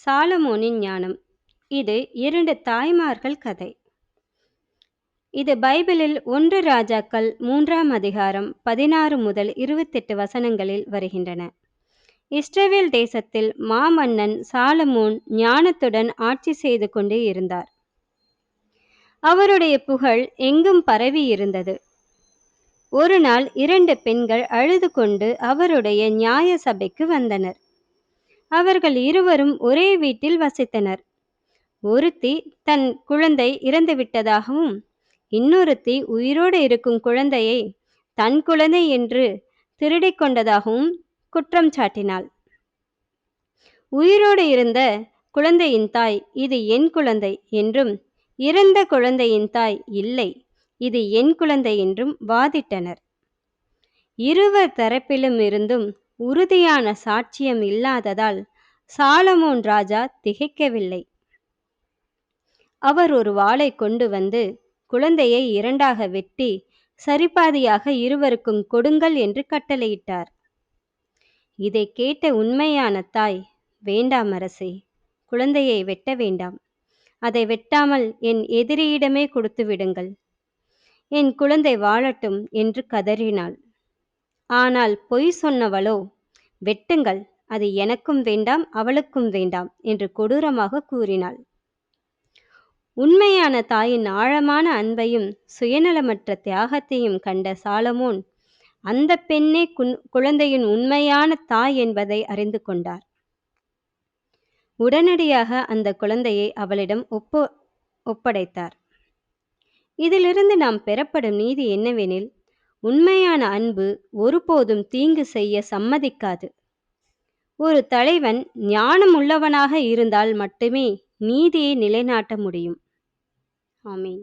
சாலமோனின் ஞானம். இது 2 தாய்மார்கள் கதை. இது பைபிளில் 1 ராஜாக்கள் 3ஆம் அதிகாரம் 16 முதல் 28 வசனங்களில் வருகின்றன. இஸ்ரவேல் தேசத்தில் மாமன்னன் சாலமோன் ஞானத்துடன் ஆட்சி செய்து கொண்டே இருந்தார். அவருடைய புகழ் எங்கும் பரவி இருந்தது. ஒரு நாள் 2 பெண்கள் அழுது கொண்டு அவருடைய நியாய சபைக்கு வந்தனர். அவர்கள் இருவரும் ஒரே வீட்டில் வசித்தனர். ஒருத்தி தன் குழந்தை இறந்துவிட்டதாகவும், இன்னொருத்தி உயிரோடு இருக்கும் குழந்தையை தன் குழந்தை என்று திருடிக் கொண்டதாகவும் குற்றம் சாட்டினாள். உயிரோடு இருந்த குழந்தையின் தாய், இது என் குழந்தை என்றும், இறந்த குழந்தையின் தாய், இல்லை, இது என் குழந்தை என்றும் வாதிட்டனர். இருவர் தரப்பிலும் இருந்தும் உறுதியான சாட்சியம் இல்லாததால் சாலமோன் ராஜா திகைக்கவில்லை. அவர் ஒரு வாளை கொண்டு வந்து குழந்தையை 2ஆக வெட்டி சரிபாதியாக இருவருக்கும் கொடுங்கள் என்று கட்டளையிட்டார். இதை கேட்ட உண்மையான தாய், வேண்டாம் அரசே, குழந்தையை வெட்ட வேண்டாம். அதை வெட்டாமல் என் எதிரியிடமே கொடுத்து விடுங்கள். என் குழந்தை வாழட்டும் என்று கதறினாள். ஆனால் பொய் சொன்னவளோ, வெட்டுங்கள், அது எனக்கும் வேண்டாம், அவளுக்கும் வேண்டாம் என்று கொடூரமாக கூறினாள். உண்மையான தாயின் ஆழமான அன்பையும் சுயநலமற்ற தியாகத்தையும் கண்ட சாலமோன், அந்த பெண்ணே குழந்தையின் உண்மையான தாய் என்பதை அறிந்து கொண்டார். உடனடியாக அந்த குழந்தையை அவளிடம் ஒப்படைத்தார். இதிலிருந்து நாம் பெறப்படும் நீதி என்னவெனில், உண்மையான அன்பு ஒருபோதும் தீங்கு செய்ய சம்மதிக்காது. ஒரு தலைவன் ஞானம் உள்ளவனாக இருந்தால் மட்டுமே நீதியை நிலைநாட்ட முடியும். ஆமென்.